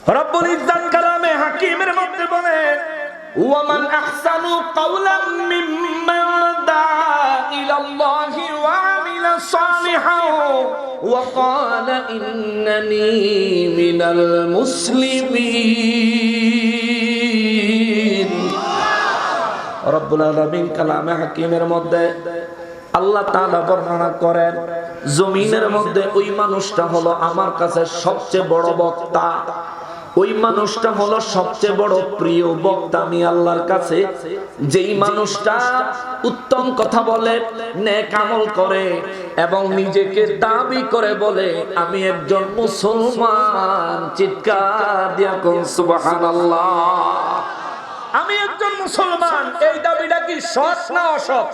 রব্বুল ইজ্জত কালামে হাকিমের মধ্যে বলেন, ওয়ামান আহসানু কাওলাম মিম্মান দাআ ইলাল্লাহি ওয়া আমিলা সালিহান ওয়া ক্বালা ইন্নানি মিনাল মুসলিমিন। রব্বুল আলামিন কালামে হাকিমের মধ্যে আল্লাহ তাআলা বর্ণনা করেন, জমিনের মধ্যে ওই মানুষটা হলো আমার কাছে সবচেয়ে বড় বক্তা, ওই মানুষটা হলো সবচেয়ে বড় প্রিয় বক্তা আমি আল্লাহর কাছে, যেই মানুষটা উত্তম কথা বলে, নেক আমল করে এবং নিজেকে দাবি করে বলে আমি একজন মুসলমান। চিৎকার দিয়া কোন সুবহানাল্লাহ। আমি একজন মুসলমান, এই দাবিটা কি সৎ না অসৎ?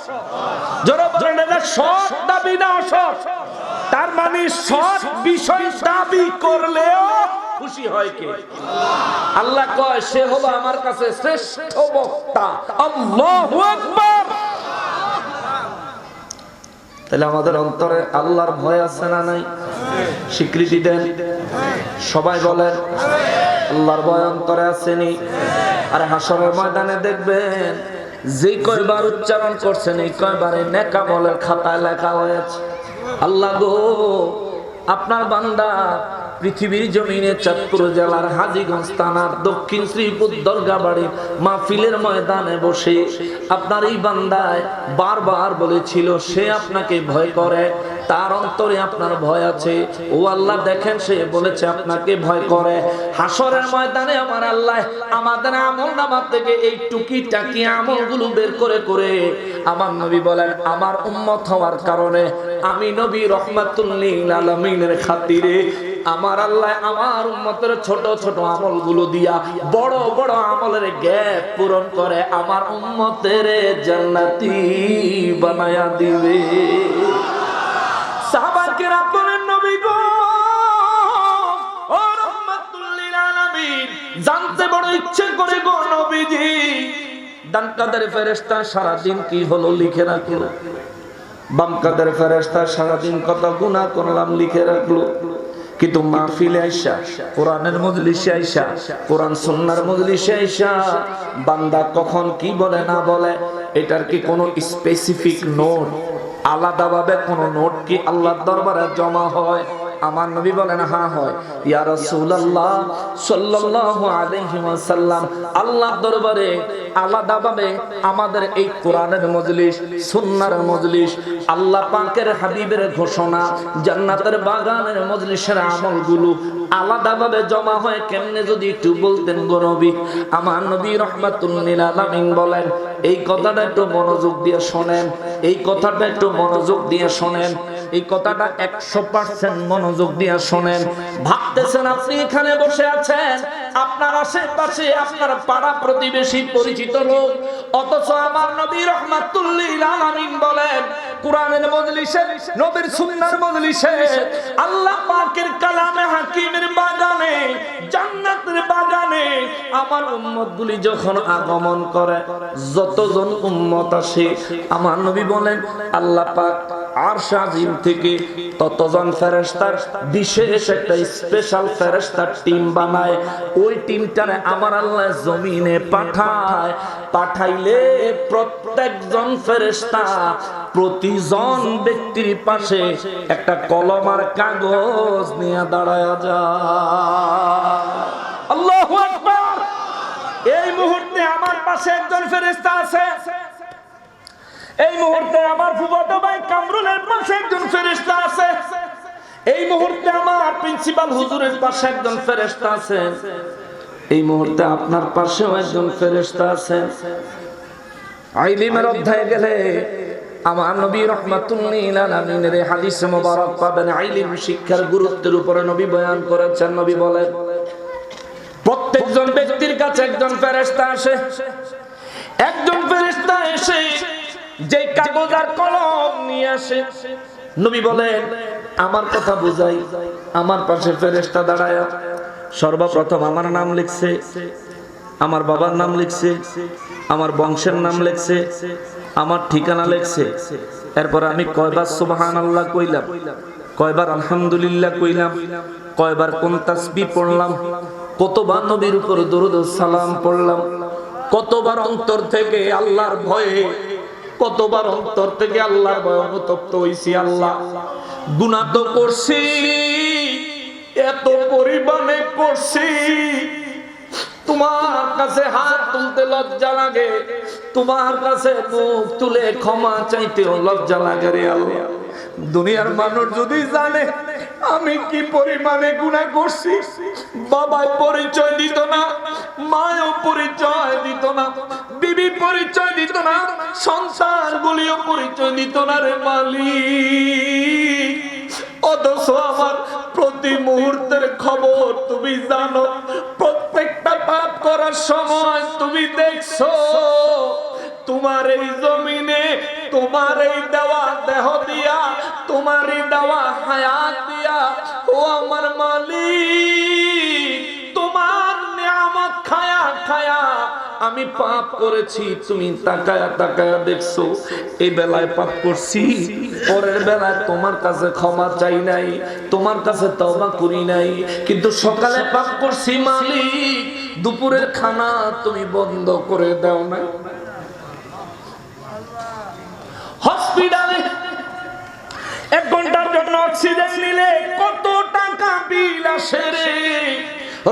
জোরে বলেন, এটা সৎ দাবি না অসৎ? তার মানে সৎ বিষয় দাবি করলেও খুশি হয় কে? আল্লাহ কয় সে হলো আমার কাছে শ্রেষ্ঠ বক্তা। আল্লাহু আকবার। তাহলে আমাদের অন্তরে আল্লাহর ভয় আছে না নাই? স্বীকৃতি দেন, সবাই বলেন আল্লাহর ভয় অন্তরে আসেনি? আরে হাসরের ময়দানে দেখবেন যে কয়বার উচ্চারণ করছেন এই কয়বারে নেক আমলের খাতায় লেখা হয়েছে। আল্লাহ গো, আপনার বান্দা পৃথিবীর জমিনে চাঁদপুর জেলার হাজীগঞ্জ থানার দক্ষিণ শ্রীপুর দরগাবাড়ি মাহফিলের ময়দানে বসে আপনার এই বান্দায় বারবার বলেছিল সে আপনাকে ভয় করে, তার অন্তরে আপনার ভয় আছে। ও আল্লাহ দেখেন, সে বলেছে আপনাকে ভয় করে। হাসরের ময়দানে আমার আল্লাহ আমাদের আমলনামা থেকে এই টুকিটাকি আমলগুলো বের করে করে আমার নবী বলেন আমার উম্মত হওয়ার কারণে আমি নবী রহমাতুল লিল আলামিনের খাতিরে আমার আল্লাহ আমার উম্মতের ছোট ছোট আমলগুলো দিয়া বড় বড় আমলের গ্যাপ পূরণ করে আমার উম্মতের জান্নাতি বানায়া দিবে। সাহাবায়ে কেরাম বলেন, নবী গো, ও রহমাতুল লিল আলামিন, জানতে বড় ইচ্ছে করে গো নবীজি, ডান কাদের ফেরেশতা সারা দিন কি হলো লিখে রাখলো, বাম কাদের ফেরেশতা সারা দিন কত গুনাহ করলাম লিখে রাখলো। কিন্তু মাহফিলে আইসা, কোরআনের মজলিসে আইসা, কোরআন সুন্নাহর মজলিসে আইসা বান্দা কখন কি বলে না বলে এটার কি কোনো স্পেসিফিক নোট, আলাদাভাবে কোনো নোট কি আল্লাহর দরবারে জমা হয়? আমার নবী বলেন হ্যাঁ হয়। ইয়া রাসূলুল্লাহ সাল্লাল্লাহু আলাইহি ওয়াসাল্লাম, আল্লাহর দরবারে আলাদাভাবে আমাদের এই কোরআনের মজলিস, সুন্নাহর মজলিস, আল্লাহ পাকের হাবিবের ঘোষণা, জান্নাতের বাগানের মজলিসের আমলগুলো আলাদাভাবে জমা হয় কেমনে যদি একটু বলতেন গো নবী। আমার নবী রাহমাতুল লিল আলামিন বলেন এই কথাটা একটু মনোযোগ দিয়ে শোনেন, এই কথাটা একটু মনোযোগ দিয়ে শোনেন, এই কথাটা 100% মনোযোগ দিয়ে শোনেন। ভাবতেছেন আপনি এখানে বসে আছেন, আপনার আশেপাশে আপনার পাড়া প্রতিবেশী পরিচিত লোক, অথচ আমার নবী রাহমাতুল লিল আলামিন বলেন কোরআনের মজলিসে, নবীর সুন্নাহর মজলিসে, আল্লাহ পাকের কালামে হাকিমের বাগানে, জান্নাতের বাগানে আমার উম্মতগুলি যখন আগমন করে, যতজন উম্মত আসে আমার নবী বলেন আল্লাহ পাক আরশ আজিম থেকে ততজন ফেরেশতার বিশেষ একটা স্পেশাল ফেরেশতার টিম বানায়। ওই টিমটারে আমার আল্লাহ জমিনে পাঠায়, পাঠাইলে প্রত্যেকজন ফেরেশতা প্রতিজন ব্যক্তির পাশে একটা কলম আর কাগজ নিয়ে দাঁড়ায় যায়। আল্লাহু আকবার। এই মুহূর্তে আমার পাশে একজন ফেরেশতা আছে, এই মুহূর্তে আমার ফুফাতো ভাই কামরুলের পাশে একজন ফেরেশতা আছে, এই মুহূর্তে আমার প্রিন্সিপাল হুজুরের পাশে একজন ফেরেশতা আছে, এই মুহূর্তে আপনার পাশেও একজন ফেরেশতা আছে। ইলমের অধ্যায়ে গেলে আমার নবী রাহমাতুল লিল আলামিনের হাদিস মোবারক পাবেন, ইলম শিক্ষার গুরুত্বের উপরে নবী বয়ান করেছেন। নবী বলেন প্রত্যেকজন ব্যক্তির কাছে একজন ফেরেশতা আসে, একজন ফেরেশতা এসে যে কাগজ আর কলম নিয়ে আসে, নবী বলেন আমার কথা বুঝাই, আমার পাশে ফেরেশতা দাঁড়ায় সর্বপ্রথম আমার নাম লিখছে, আমার বাবার নাম লিখছে, আমার বংশের নাম লিখছে, আমার ঠিকানা লিখছে, এরপর আমি কয়বার সুবহানাল্লাহ কইলাম, কয়বার আলহামদুলিল্লাহ কইলাম, কয়বার কোন তাসবিহ পড়লাম, কতবার নবীর উপর দরুদ ও সালাম পড়লাম, কতবার অন্তর থেকে আল্লাহর ভয়ে, কতবার অন্তর থেকে আল্লাহর ভয়ে অনুতপ্ত হইছি। আল্লাহ গুনাহ তো করছি, এত পরিমাণে করছি, তোমার কাছে হাত তুলতে লজ্জা লাগে, তোমার কাছে মুখ তুলে ক্ষমা চাইতেও লজ্জা লাগে রে আল্লাহ। দুনিয়ার মানুষ যদি জানে আমি কি পরিমাণে গুনাহ করছি, বাবাই পরিচয় দিত না, মাও পরিচয় দিত না, বিবি পরিচয় দিত না, সংসারগুলিও পরিচয় দিত না রে মালিক। অথচ আমার প্রতি মুহূর্তের খবর তুমি জানো, প্রত্যেকটা পাপ করার সময় তুমি দেখছো। তোমার এই জমিনে তোমার এই দেওয়া দেহ দিয়া, তোমার এই দেওয়া হায়াত দিয়া, ও আমার মালিক, তোমার নিয়ামত খায়া খায়া আমি পাপ করেছি, তুমি তাকায়া তাকায়া দেখছো। এই বেলায় পাপ করছি, পরের বেলায় তোমার কাছে ক্ষমা চাই নাই, তোমার কাছে তওবা করি নাই, কিন্তু সকালে পাপ করছি মালিক, দুপুরের খানা তুমি বন্ধ করে দাও না। হসপিটালে 1 ঘন্টার জন্য অক্সিজেন নিলে কত টাকা বিল আসে রে।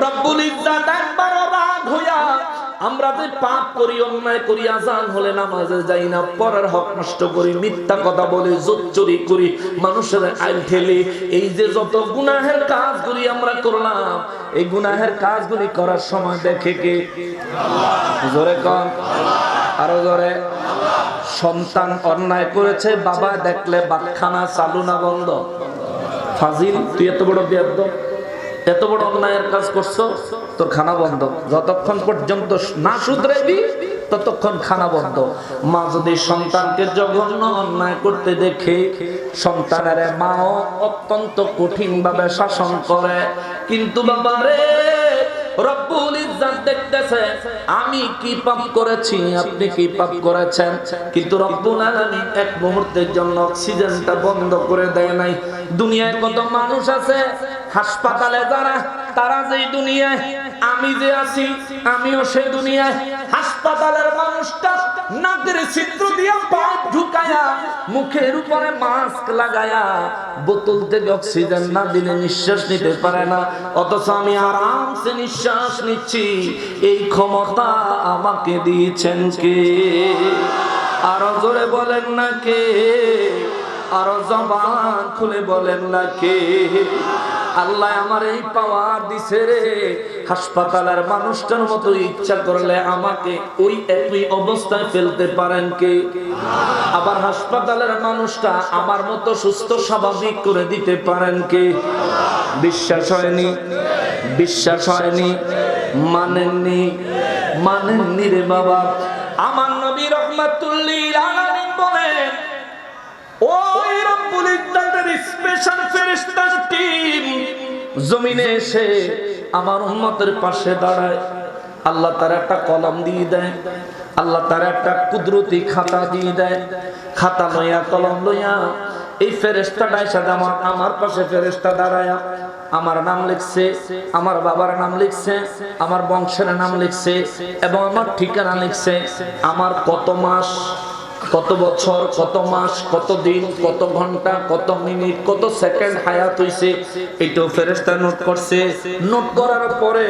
রব্বুল ইজ্জত একবার রাগ হইয়া, আমরা যে পাপ করি, অন্যায় করি, আযান হলে নামাজে যাই না, পরের হক নষ্ট করি, মিথ্যা কথা বলি, জোর চুরি করি, মানুষের আইল ঠেলি, এই যে যত গুনাহের কাজগুলি আমরা করলাম, এই গুনাহের কাজগুলি করার সময় দেখে কে? জোরে কন, আরো জোরে। সন্তান অন্যায় করেছে, বাবা দেখলে বাতখানা চালু না বন্ধ? ফাজিল, তুই এত বড় বেয়াদব, এত বড় অন্যায়ের কাজ করছো, তোর খানা বন্ধ। যতক্ষণ পর্যন্ত না শুধরাইবি ততক্ষণ খানা বন্ধ। মা যদি সন্তানকে জঘন্য অন্যায় করতে দেখে, সন্তানের মাও অত্যন্ত কঠিন ভাবে শাসন করে, কিন্তু বাবারে রব্বুল ইজ্জত দেখতেছে আমি কি পাপ করেছি, আপনি কি পাপ করেছেন, কিন্তু রব্বুল আলামিন এক মুহূর্তের জন্য অক্সিজেনটা বন্ধ করে দেয় নাই। দুনিয়ায় কত মানুষ আছে, হাসপাতালে যারা, তারা যেই দুনিয়ায়, আমি যে আছি আমিও সেই দুনিয়ায়। হাসপাতালের মানুষটা নাকের ছিদ্র দিয়া পাইপ ঢুকায়া, মুখের উপরে মাস্ক লাগায়া, বোতল থেকে অক্সিজেন না দিলে নিঃশ্বাস নিতে পারে না, অথচ আমি আরামসে নিঃশ্বাস নিচ্ছি। এই ক্ষমতা আমাকে দিয়েছেন কে? আরো জোরে বলেন না কে? আরো জবান খুলে বলেন না কে? আল্লাহ আমার এই পাওয়ার দিছে রে। হাসপাতালের মানুষটার মতো ইচ্ছা করলে আমাকে ওই একই অবস্থায় ফেলতে পারেন কে? আবার হাসপাতালের মানুষটা আমার মতো সুস্থ স্বাভাবিক করে দিতে পারেন কে? বিশ্বাস হয়নি? বিশ্বাস হয়নি? মানেননি? মানেননি রে বাবা। আমার নবী রাহমাতুল লিল আলামিন বলেন, ওই রব্বুল ইজ্জতের স্পেশাল ফেরেশতার টিম জমিনে এসে আমার উম্মতের পাশে দাঁড়ায়। আল্লাহ তার একটা কলম দিয়ে দেয়, আল্লাহ তার একটা কুদরতি খাতা দিয়ে দেয়। খাতা লইয়া কলম লইয়া এই ফেরেশতাটা এসে আমার পাশে ফেরেশতা দাঁড়ায়া আমার নাম লিখছে, আমার বাবার নাম লিখছে, আমার বংশের নাম লিখছে এবং আমার ঠিকানা লিখছে। আমার কত মাস, কত বছর, কত মাস, কত দিন, কত ঘন্টা, কত মিনিট, কত সেকেন্ড হায়াত হইছে, এটাও ফেরেশতা নোট করছে। নোট করার পরে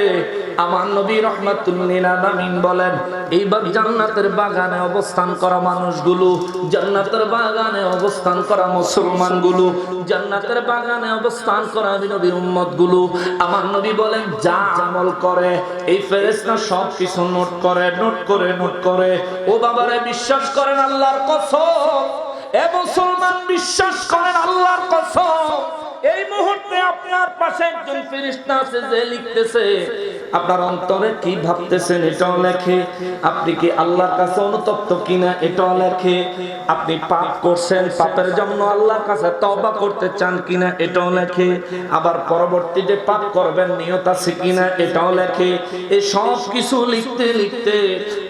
আমার নবী রাহমাতুল লিল আলামিন বলেন, এইবার জান্নাতের বাগানে অবস্থান করা মানুষগুলো, জান্নাতের বাগানে অবস্থান করা মুসলমানগুলো, জান্নাতের বাগানে অবস্থান করা নবীর উম্মতগুলো, আমার নবী বলেন যা আমল করে এই ফেরেশতা সব কিছু নোট করে, নোট করে, নোট করে। ও বাবারে, বিশ্বাস করেন আল্লাহর কসম, এ মুসলমান বিশ্বাস করেন আল্লাহর কসম, এই মুহূর্তে আপনার পাশে একজন ফেরেশতা আছে যে লিখতেছে। আপনার অন্তরে কি ভাবতেছেন এটাও লেখে, আপনি কি আল্লাহর কাছে অনুতপ্ত কিনা এটাও লেখে, আপনি পাপ করছেন, পাপের জন্য আল্লাহর কাছে তওবা করতে চান কিনা এটাও লেখে, আবার পরবর্তীতে পাপ করবেন নিয়ত আছে কিনা এটাও লেখে। এই সব কিছু লিখতে লিখতে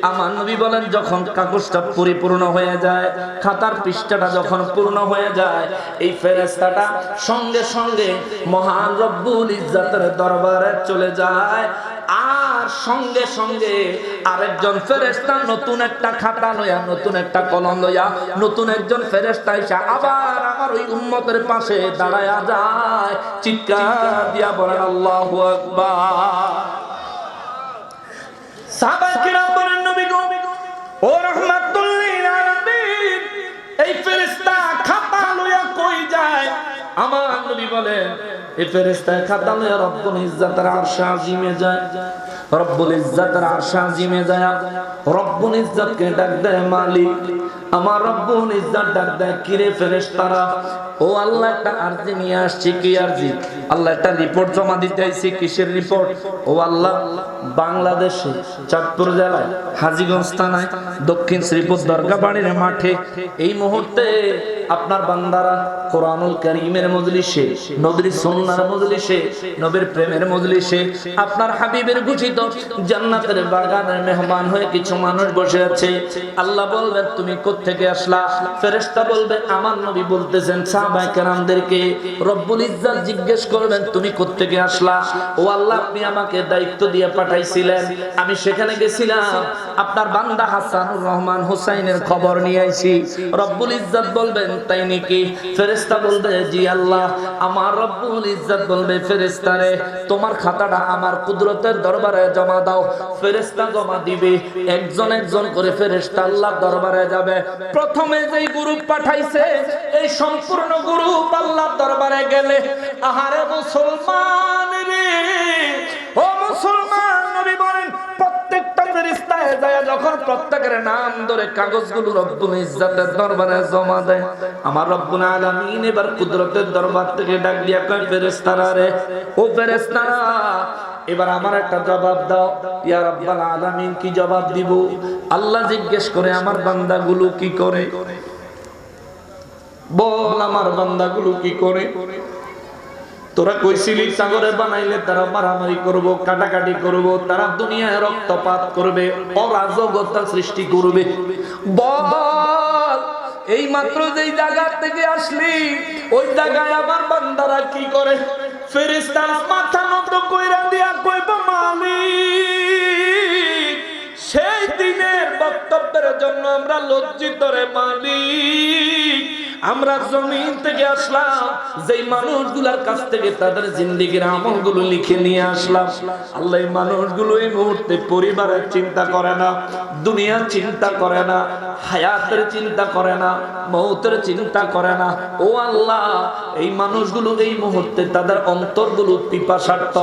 আমার নবী বলেন যখন কাগজটা পরিপূর্ণ হয়ে যায়, খাতার পৃষ্ঠাটা যখন পূর্ণ হয়ে যায়, এই ফেরেশতাটা সঙ্গে সঙ্গে মহান রব্বুল ইজ্জতের দরবারে চলে যায়। সঙ্গে সঙ্গে আরেকজন ফেরেশতা নতুন একটা খাতা লইয়া, নতুন একটা কলম লইয়া, নতুন একজন ফেরেশতা এসে আবার আমার ওই উম্মতের পাশে দাঁড়ায়া যায়। চিৎকার দিয়া বলেন আল্লাহু আকবার। সাহাবায়ে কিরাম বলেন, নবী গো, ও রাহমাতুল লিল আলামিন, এই ফেরেশতা খাতা লইয়া কই যায়? আমার নবী বলেন, এই ফেরেশতা খাতা লইয়া রব্বুল ইজ্জাতের আরশে আজিমে যায়। রব্বুল ইজ্জাতের আরশে আজিমে যায়, রব্বুল ইজ্জতকে ডাক দেয় মালিক। আমার রব্বুল ইজ্জত ডাক দেয়, কিরে ফেরেশতারা, ও আল্লাহ একটা আরজি নিয়ে আসছি। কি আরজি? আল্লাহ একটা রিপোর্ট জমা দিতে আইছি। কিসের রিপোর্ট? ও আল্লাহ, বাংলাদেশে চাঁদপুর জেলায় হাজীগঞ্জ থানায় দক্ষিণ শ্রীপুর দরগা বাড়ির মাঠে এই মুহূর্তে আপনার বান্দারা কোরআনুল কারীমের মজলিসে, নবীর সুন্নাহর মজলিসে, নবীর প্রেমের মজলিসে, আপনার হাবিবের ঘোষিত জান্নাতের বাগানের মেহমান হয়ে কিছু মানুষ বসে আছে। আল্লাহ বলবেন, তুমি কোত্থেকে আসলা? ফেরেশতা বলবে, আমার নবী বলতেছেন সাহাবায়ে কেরামদেরকে। রব্বুল ইজ্জত জিজ্ঞেস করবেন, তুমি কোত্থেকে আসলা? ও আল্লাহ, আপনি আমাকে দায়িত্ব দিয়ে পাঠাইছিলেন, আমি সেখানে গেছিলাম, আপনার বান্দা হাসানুর রহমান হুসাইনের খবর নিয়ে আইছি। রব্বুল ইজ্জত বলবেন, তাই নাকি? ফেরেশতা বলবে, জি আল্লাহ। আমার রব্বুল ইজ্জত বলবে, ফেরেশতারে, তোমার খাতাটা আমার কুদরতের দরবারে জমা দাও। ফেরেশতা জমা দিবে, একজন একজন করে ফেরেশতা আল্লাহর দরবারে যাবে। প্রথমে যেই গ্রুপ পাঠাইছে, এই সম্পূর্ণ গ্রুপ আল্লাহর দরবারে গেলে, আহারে মুসলমান রে, ও মুসলমান, নবী বলেন, প্রত্যেকটা ফেরেশতায় যায় যখন প্রত্যেকের নাম ধরে কাগজগুলো রব্বুল ইজ্জতের দরবারে জমা দেয়, আমার রব্বুল আলামিন এবার কুদরতের দরবার থেকে ডাক দিয়া কয়, ফেরেশতারা রে, ও ফেরেশতারা, এবার আমার একটা জবাব দাও। ইয়া রাব্বাল আলামিন, কি জবাব দিব? আল্লাহ জিজ্ঞেস করে, আমার বান্দাগুলো কি করে? বল, আমার বান্দাগুলো কি করে? তোরা কইছিলি সাগরে বানাইলে তারা মারামারি করব, কাটাকাটি করব, তারা দুনিয়ায় রক্তপাত করবে, অরাজকতা সৃষ্টি করবে। বল, এই মাত্র যেই জায়গা থেকে আসলি, ওই জায়গায় আমার বান্দারা কি করে? ফেরেশতারা মাথা নত কইরা দিয়া কইব, মালিক, সেই দিনের বক্তব্যের জন্য আমরা লজ্জিত রে মালিক। আমরা জমিন থেকে আসলাম, যেই মানুষগুলোর কাছ থেকে তাদের জিন্দেগির আমলগুলো লিখে নিয়ে আসলাম। আল্লাহ, এই মানুষগুলো এই মুহূর্তে পরিবারের চিন্তা করে না, দুনিয়ার চিন্তা করে না, হায়াতের চিন্তা করে না, মৌতের চিন্তা করে না। ও আল্লাহ, এই মানুষগুলো এই মুহূর্তে তাদের অন্তরগুলো পিপাসার্থ।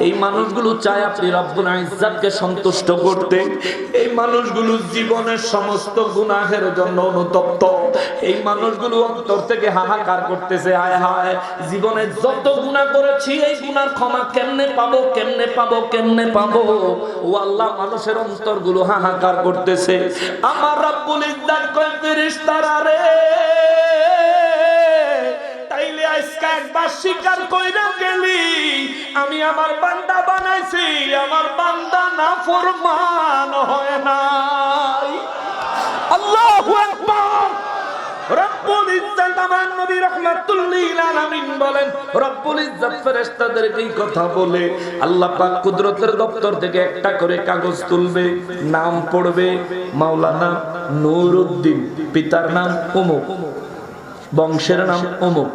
এই মানুষগুলো চায় আপনি রব্বুল ইজ্জতকে সন্তুষ্ট করতে। এই মানুষগুলো জীবনের সমস্ত গুনাহের জন্য অনুতপ্ত। এই মানুষগুলো অন্তর থেকে হাহাকার করতেছে, হায় হায়, জীবনে যত গুনাহ করেছি, এই গুনার ক্ষমা কেমনে পাবো, কেমনে পাবো, কেমনে পাবো? ও আল্লাহ, মানুষের অন্তরগুলো হাহাকার করতেছে। আমার রব্বুল ইজ্জত কয়, ফেরেশতারা রে, তাইলে আজকে একবার স্বীকার কইরা গেলি, আমি আমার বান্দা বানাইছি, আমার বান্দা নাফরমান হয় নাই। আল্লাহু আকবার। রব্বুল ইজ্জত, আমার নবী রাহমাতুল লিল আলামিন বলেন, রব্বুল ইজ্জত ফেরেশতাদেরকে এই কথা বলে আল্লাহ পাক কুদরতের দপ্তর থেকে একটা করে কাগজ তুলবে, নাম পড়বে, মাওলানা নুরউদ্দিন, পিতার নাম অমুক, বংশের নাম অমুক,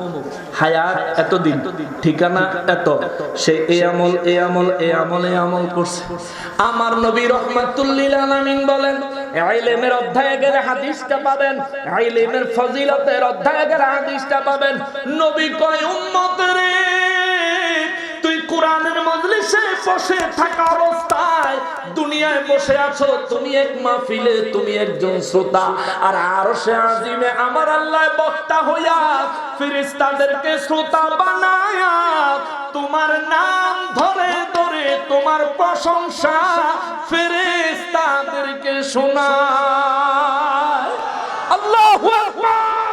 হায়াত এতদিন, ঠিকানা এত, সে এই আমল, এই আমল, এই আমল, এই আমল করছে। আমার নবী রাহমাতুল লিল আলামিন বলেন, ইলমের অধ্যায়ে গেলে হাদিসটা পাবেন, ইলমের ফজিলতের অধ্যায়ে গেলে হাদিসটা পাবেন। নবী কয়, উম্মত রে, তুই কোরআনের মজলিসে বসে থাকা অবস্থায় দুনিয়ায় বসে আছো, তুমি এক মাহফিলে, তুমি একজন শ্রোতা, আর আরশে আজিমে আমার আল্লাহ বক্তা হইয়া ফেরেশতাদেরকে শ্রোতা বানায়া তোমার নাম ধরে ধরে তোমার প্রশংসা ফেরেশতাদেরকে শোনায়। আল্লাহু আকবার।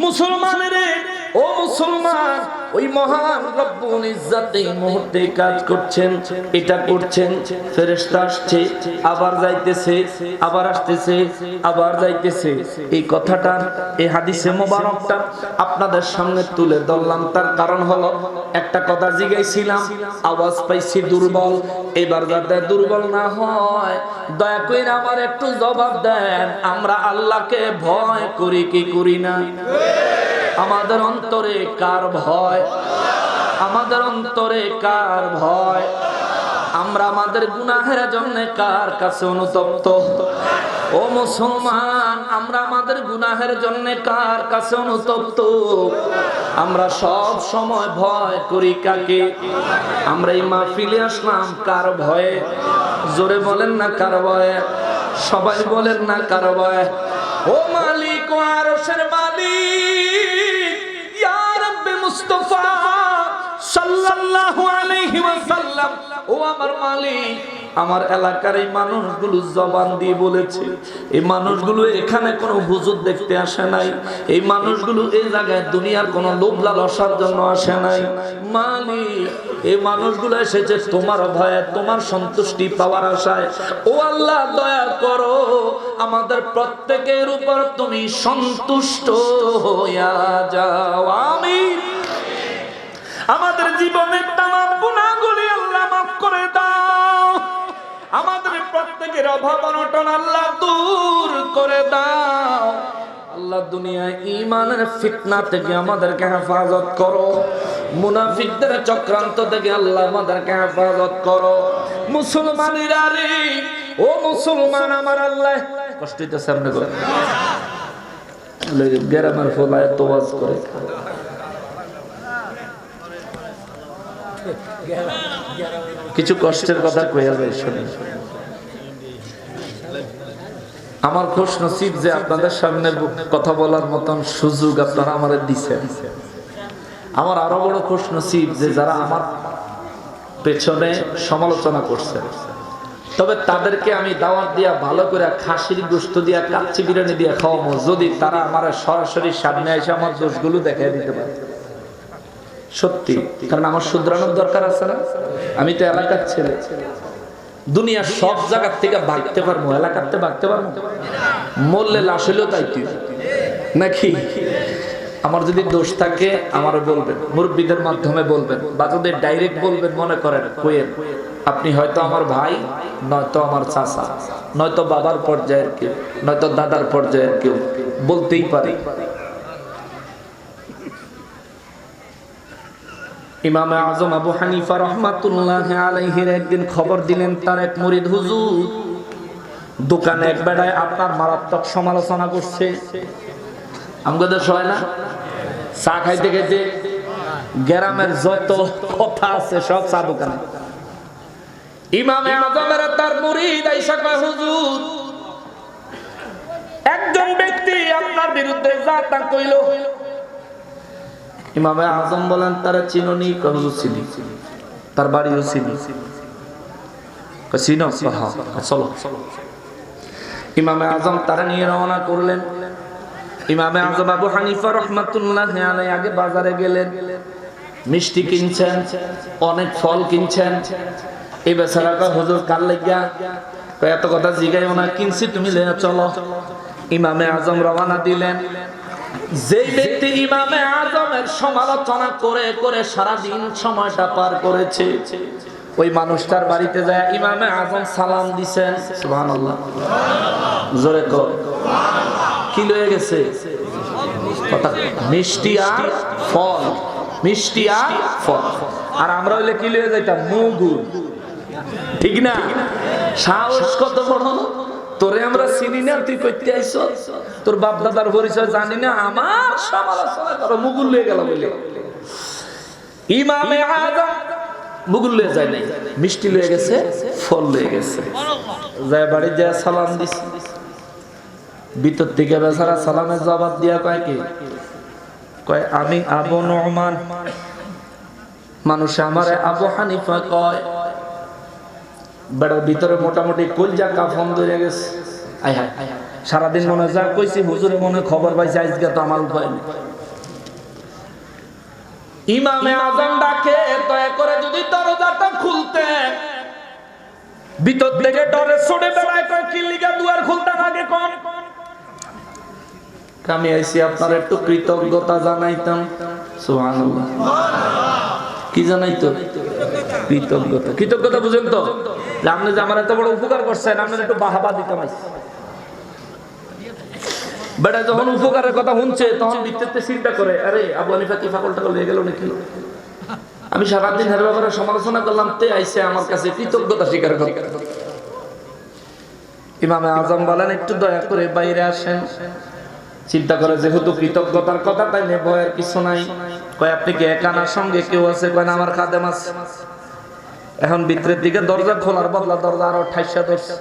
মুসলমানেরে, ও মুসলমান, ওই মহান রব্বুল ইজ্জত এই মুহূর্তে কাজ করছেন, এটা করছেন, ফেরেশতা আসছে, আবার যাইতেছে, আবার আসতেছে, আবার যাইতেছে। এই কথাটা, এই হাদিসে মোবারকটা আপনাদের সামনে তুলে ধরলাম। তার কারণ হলো একটা কথা জিজ্ঞাসিলাম, আওয়াজ পাইছি দুর্বল, এবার যাতে দুর্বল না হয় দয়া করে আমার একটু জবাব দেন, আমরা আল্লাহকে ভয় করি কি করি না? আমাদের অন্তরে কার ভয়? আমাদের অন্তরে কার ভয়? আমরা আমাদের গুনাহের জন্য কার কাছে অনুতপ্ত? ও মুসলমান, আমরা আমাদের গুনাহের জন্য কার কাছে অনুতপ্ত? আমরা সব সময় ভয় করি কাকে? আমরা এই মাহফিলে আসলাম কার ভয়ে? জোরে বলেন না কার ভয়ে? সবাই বলেন না কার ভয়ে? ও মালিক, ও আরশের মালিক, ইয়া রাব্বে মুস্তাফা সাল্লাল্লাহু আলাইহি ওয়াসাল্লাম, ও আমার মালিক, আমার এলাকার এই মানুষগুলো জবান দিয়ে বলেছে, এই মানুষগুলো এখানে কোনো হুজুর দেখতে আসে নাই, এই মানুষগুলো এই জায়গায় দুনিয়ার কোনো লোভ লালসার জন্য আসে নাই। মালিক, এই মানুষগুলো এসেছে তোমার ভয়ে, তোমার সন্তুষ্টি পাওয়ার আশায়। ও আল্লাহ, দয়া করো, আমাদের প্রত্যেকের উপর তুমি সন্তুষ্ট হইয়া যাও। আমিন। আমাদের জীবনের তামাম গুনাহগুলি আল্লাহ মাফ করে দাও। আমাদের প্রত্যেকের অভাব অনটন আল্লাহ দূর করে দাও। আল্লাহ, দুনিয়ায় ঈমানের ফিতনা থেকে আমাদেরকে হেফাজত করো, মুনাফিকদের চক্রান্ত থেকে আল্লাহ আমাদেরকে হেফাজত করো। মুসলমানেরা রে, ও মুসলমান আমার আল্লাহ, কষ্ট হইতেছে আপনি করে গ্রামের ফলায় তোয়াজ করে কিছু কষ্টের কথা কইয়া যায়, শুনি। আমার খুশ নসিব যে আপনাদের সামনে কথা বলার মতন সুযোগ আপনারা আমাদের দিচ্ছেন। আমার আরো বড় খুশ নসিব যে যারা আমার পেছনে সমালোচনা করছে, তবে তাদেরকে আমি দাওয়াত দিয়া ভালো করে খাসির গোশত দিয়া কাচ্চি বিরিয়ানি দিয়া খাওয়াবো, যদি তারা আমার সরাসরি সামনে এসে আমার দোষগুলো দেখাই দিতে পারে। সত্যি, কারণ আমার শুধরানোর দরকার আছে না? আমি তো এলাকার ছেলে, দুনিয়ার সব জায়গার থেকে ভাগতে পারবো, এলাকাতে ভাগতে পারবো? মরলে লাশ হলেও তাই তুই নাকি? আমার যদি দোষ থাকে আমার বলবেন, মুরব্বীদের মাধ্যমে বলবেন, বা যদি ডাইরেক্ট বলবেন, মনে করেন কইেন আপনি হয়তো আমার ভাই, নয়তো আমার চাচা, নয়তো বাবার পর্যায়ের কেউ, নয়তো দাদার পর্যায়ের কেউ, বলতেই পারি। ইমাম আজম আবু হানিফা রাহমাতুল্লাহ আলাইহির একদিন খবর দিলেন তার এক মুরিদ হুজুর দোকানে এক বেড়ায় আপনার মারাত্মক সমালোচনা করছে। আমাদের হয় না, চা খাইতে খাইতে গ্রামের যত কথা আছে সব চা দোকানে। ইমাম আজমের তার মুরিদ আইসা কয়, হুজুর, একজন ব্যক্তি আপনার বিরুদ্ধে যা তা কইল। ইমাম আজম বলেন, তারা চিননি? চিনি, তার বাড়িও চিনি। চিনো? চলো। ইমাম আজম তারা নিয়ে রওনা করলেন। ইমাম আজম আবু হানিফা রাহমাতুল্লাহ আলাইহি আগে বাজারে গেলেন, মিষ্টি কিনছেন, অনেক ফল কিনছেন। এই বেচারা কয়, হুজুর কার লাগিয়া? এত কথা জিগাইও না, কিনছি, তুমি লইয়া চলো। ইমামে আজম রওনা দিলেন। যেই ব্যক্তি ইমামে আজমের সমালোচনা করে করে সারাদিন সময়টা পার করেছে, ওই মানুষটার বাড়িতে যায় ইমামে আজম সালাম দিছেন। সুবহানাল্লাহ, জোরে কর। কি লয়ে গেছে? মিষ্টি আর ফল, মিষ্টি আর ফল। আর আমরা হইলে কি লয়ে যাইতাম? মুগুর, ঠিক না? সাহস কত বড়! তোরে আমরা চিনি না, তুই কইতে আইছ, তোর বাপ দাদার পরিচয় জানি না, আমার সমালোচনা করো, মুগুর লয়ে গেল বলে। ইমামে আজম মুগুর লয়ে যায় নাই, মিষ্টি লয়ে গেছে, ফল লয়ে গেছে। যায় বাড়ি যায় সালাম দিছে। ভিতর থেকে বেচারা সালামের জবাব দিয়া কয়, কি কয়? আমি আবু নুমান। মানুষ আমারে আবু হানিফা কয়। বেড়ার ভিতরে মোটামুটি কলজা কাফন ধরে গেছে। আয় হায়, সারাদিন মনে যা কইছি হুজুরে মনে খবর পাইছে, আজকে তো আমার উপায় নেই। ইমামে আজম ডাকে, দয়া করে যদি দরজাটা খুলতে, ভিতর থেকে ডরে ছুটে বেড়ায়, কয় কি লিগা দুয়ার খুলতে আগে কোন? আমি আইছি আপনার একটু কৃতজ্ঞতা জানাইতাম। সুবহানাল্লাহ। কি জানাইতো? কৃতজ্ঞতা। কৃতজ্ঞতা বুঝেন তো? আপনি যে আমার এত বড় উপকার করছেন, আপনার একটু বাহাবা দিতাম। বেটা যখন উপকারের কথা শুনছে তখন ভিতরে চিন্তা করে, আরে আবু হানিফা কি পাগল টাগল হয়ে গেল নাকি? আমি সারাদিন এর ব্যাপারে সমালোচনা করলাম, তে আইসে আমার কাছে কৃতজ্ঞতা স্বীকার করে। ইমামে আজম বলেন, একটু দয়া করে বাইরে আসেন। চিন্তা করে যেহেতু কৃতজ্ঞতার কথা, তাই নে ভয়ের কিছু নাই। কয় আপনি কি একা না সঙ্গে কেউ আছে? কয় না, আমার খাদেম আছে। এখন ভিতরের দিকে দরজা খোলার বদলা দরজা আরো ঠাইসা ধরছে,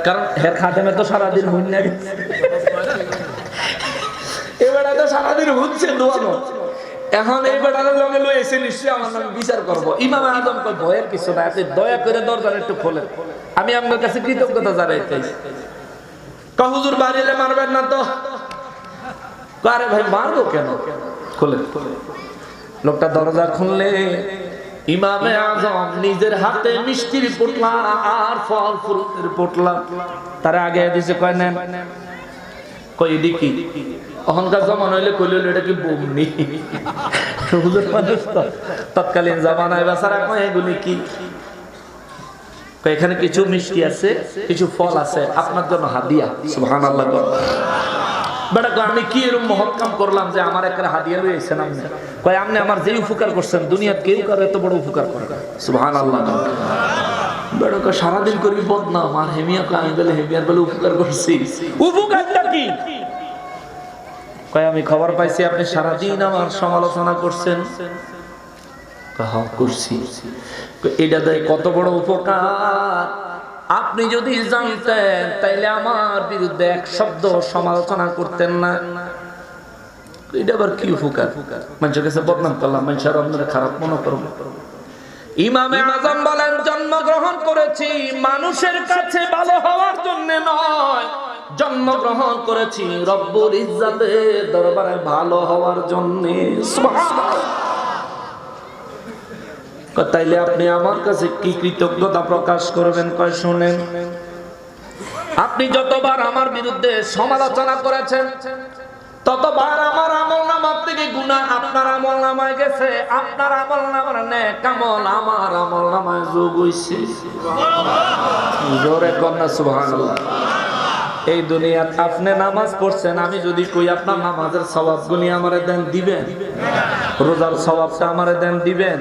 কারণ হের খাদেমে তো সারাদিন হুন না গেছে, এবারে তো সারাদিন হুনছে দোয়ানো। এখন এই বেটার লগে লই এসে নিশ্চয়ই আমার নামে বিচার করবো। ইমামে আজম কয় ভয়ের কিছু নাই, আপনি দয়া করে দরজা একটু খোলেন, আমি আপনার কাছে কৃতজ্ঞতা জানাইতে। হুজুর বাড়িলে মারবেন না তো? আরে ভাই মারবো কেন, খোলেন। লোকটা দরজা খুললে ইমামে আজম নিজের হাতে মিষ্টির পোটলা আর ফল ফ্রুটের পোটলা তারা আগে দিছে, কয় নেন। কই এদিকে অহংকার জমান হইলে কইল এটা কি বমনি? হুজুর মানুষ তো তৎকালীন জামানায় বেচারা কয় এগুলি কি? এখানে কিছু মিষ্টি আছে, কিছু ফল আছে, আপনার জন্য হাদিয়া। সুবহানাল্লাহ। বেটা কয় আমি কি এরকম মহৎ কাম করলাম যে আমার একটা হাদিয়া লই আইছেন আপনি? কয় আপনি আমার যে উপকার করছেন দুনিয়াত কেউ কারো এত বড় উপকার করে না। সুবহানাল্লাহ। বেটা কয় সারাদিন করি বদনাম, আর হেমিয়া কয় আমি বলে হেমিয়ার বলে উপকার করছি। উপকারটা কি? কয় আমি খবর পাইছি আপনি সারাদিন আমার সমালোচনা করছেন। করছি। এটা দেয় কত বড় উপকার, আপনি যদি জানতেন তাইলে আমার বিরুদ্ধে এক শব্দ সমালোচনা করতেন না। এটা আবার কি উপকার? মানুষের কাছে বদনাম করলাম, মানুষের আপনারা খারাপ মনে করব। ইমামে আজম বলেন, জন্মগ্রহণ করেছি মানুষের কাছে ভালো হওয়ার জন্য নয়, জন্মগ্রহণ করেছি রব্বুল ইজ্জতের দরবারে ভালো হওয়ার জন্য। সুবহানাল্লাহ। তাইলে আপনি আমার কাছে কি কৃতজ্ঞতা প্রকাশ করবেন? কয় শুনেন, আপনি যতবার আমার বিরুদ্ধে সমালোচনা করেছেন ততবার আমার আমলনামা থেকে গুনাহ আপনার আমলনামায় গেছে, আপনার আমলনামার নেক আমল আমার আমলনামায় যোগ হইছে। জোরে কন্না সুবহানাল্লাহ। এই দুনিয়াত আপনি নামাজ পড়ছেন, আমি যদি কই আপনার নামাজের সওয়াবগুলি আমারে দেন, দিবেন? রোজার সওয়াবটা আমারে দেন, দিবেন?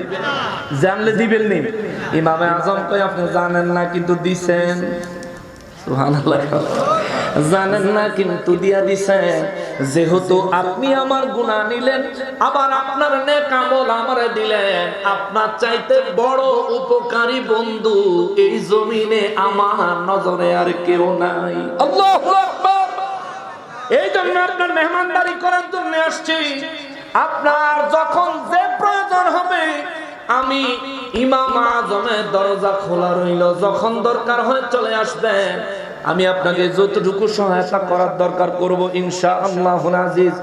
জানলে দিবেন নি? ইমামে আজম কই আপনি জানেন না কিন্তু দিছেন। সুবহানাল্লাহ। জানেন না কিন্তু দিয়া দিছেন। যেহেতু আপনি আমার গুনাহ নিলেন, আবার আপনার নেক আমল আমারে দিলেন, আপনার চাইতে বড় উপকারী বন্ধু এই জমিনে আমার নজরে আর কেউ নাই। আল্লাহু আকবার। এই জন্য আপনার মেহমানদারি করার জন্য আসছি। আপনার যখন যে প্রয়োজন হবে, আমি ইমাম আজমের দরজা খোলা রইল, যখন দরকার হয় চলে আসবেন। আমি আপনাকে যতটুকু সহায়তা করার দরকার করব ইনশাআল্লাহুল আজিজ।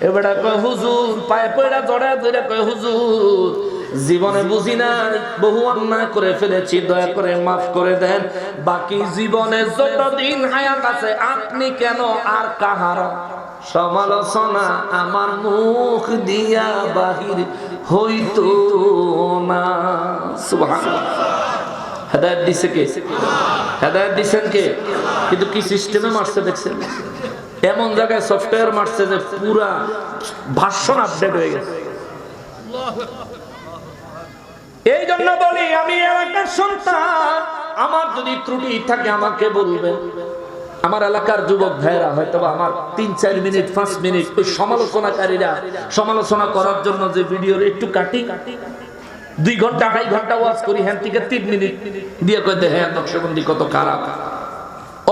এবারে কয় হুজুর, পায়ে পড়া জড়ায় ধরে কয় হুজুর, জীবনে বুঝি না বহু অন্যায় করে ফেলেছি, দয়া করে মাফ করে দেন। বাকি জীবনে যতদিন হায়াত আছে আপনি কেন আর কাহার সমালোচনা আমার মুখ দিয়া বাহির হইতো না। সুবহানাল্লাহ। হেদায়েত দিছে কে? হেদায়েত দিছেন কে? কিন্তু কি সিস্টেমে মারছে দেখছেন? এমন জায়গায় সফটওয়্যার মারছে যে পুরা ভার্সন আপডেট হয়ে গেছে। এই জন্য বলি, আমি এলাকার সন্তান, আমার যদি ত্রুটি থাকে আমাকে বলবেন। আমার এলাকার যুবক ভাইরা হয়তো আমার 3-4 মিনিট 5 মিনিট ওই সমালোচনাকারীরা সমালোচনা করার জন্য যে ভিডিওর একটু কাটি, 2 ঘন্টা 2.5 ঘন্টা ওয়াজ করি, হ্যাঁ থেকে 3 মিনিট দিয়ে কই দেয় হ্যাঁ নকশবন্দি কত খারাপ।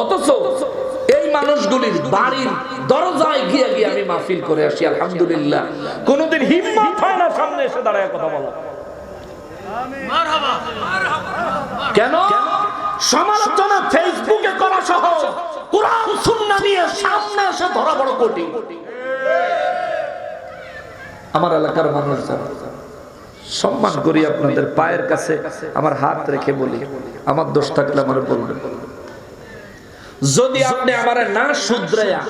অথচ এই মানুষগুলির বাড়ির দরজায় গিয়ে গিয়ে আমি মাহফিল করে আসি, আলহামদুলিল্লাহ। কোনোদিন হিম্মত হয় না সামনে এসে দাঁড়ায় কথা বলা। কেন? সমালোচনা ফেসবুকে করা সহজ, কুরআন সুন্নাহ নিয়ে সামনে এসে ধরা বড় কঠিন। আমার এলাকার মানুষ যারা সম্মান করি, আপনাদের পায়ের কাছে আমার হাত রেখে বলি, আমার দোষ থাকলে আমার বলবেন। যদি আপনি আমার না শুধরাইয়া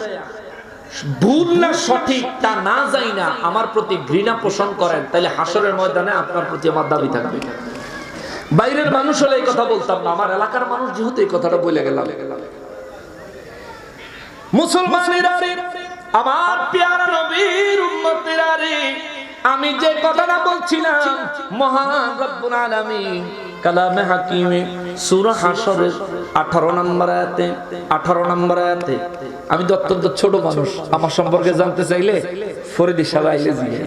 ভুল না সঠিক তা না যাই না আমার প্রতি ঘৃণা পোষণ করেন, তাহলে হাসরের ময়দানে আপনার প্রতি আমার দাবি থাকবে। বাইরের মানুষ হলে এই কথা বলতাম না, আমার এলাকার মানুষ যেহেতু এই কথাটা বলে গেলাম। মুসলমানেরা, আমার প্যারা নবীর উম্মতেরা রে, আমি যে কথাটা বলছিলাম মহান রব্বুল আলামিন কালামে হাকিমে সূরা হাশরের 18 নম্বর আয়াতে আমি তো অত্যন্ত ছোট মানুষ, আমার সম্পর্কে জানতে চাইলে ফরিদি সাহেব আইলে জিগে।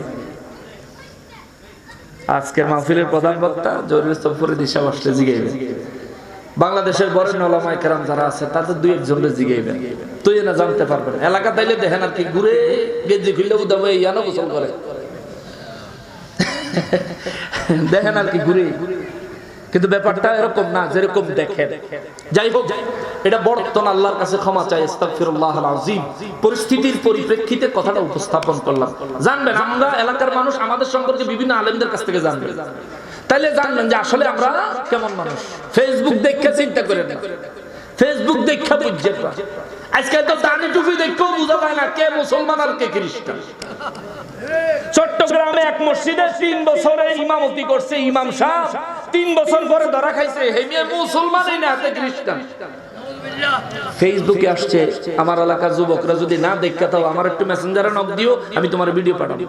আজকের মাহফিলের প্রধান বক্তা জহিরুল ইসলাম ফরিদি সাহেব আসলে জিগাইবেন। বাংলাদেশের বরেণ্য ওলামায়ে কেরাম যারা আছে তাদের দুই একজনকে জিগাইবেন, তুই না জানতে পারবেন। এলাকা তাইলে দেখেন আর কি ঘুরে গেঞ্জি খুললে উদাম ইয়ানো গোসল করে দেখেন আর কি ঘুরে, কিন্তু ব্যাপারটা এরকম না যেরকম দেখেন। যাই হোক, এটা বর্তমান আল্লাহর কাছে ক্ষমা চাই, আস্তাগফিরুল্লাহল আযীম। পরিস্থিতির পরিপ্রেক্ষিতে কথাটা উপস্থাপন করলাম। জানবেন আমরা এলাকার মানুষ আমাদের সম্পর্কে বিভিন্ন আলেমদের কাছ থেকে জানবেন, তাইলে জানবেন যে আসলে আমরা কেমন মানুষ। ফেসবুক দেখে চিন্তা করেন না, ফেসবুক দেখা বুঝছেন না। আজকাল তো দানি টুপি দেখেও বোঝা যায় না কে মুসলমান আর কে খ্রিস্টান। চট্টগ্রামে এক মসজিদে 3 বছরে ইমামতি করছে ইমাম সাহেব, 3 বছর পরে ধরা খাইছে হেমিয়া মুসলমানই না হাতে খ্রিস্টান। ফেসবুকে আসছে, আমার এলাকার যুবকরা যদি না দেখতে তাও আমার একটু মেসেঞ্জারে নক দিও, আমি তোমার ভিডিও পাঠাবো।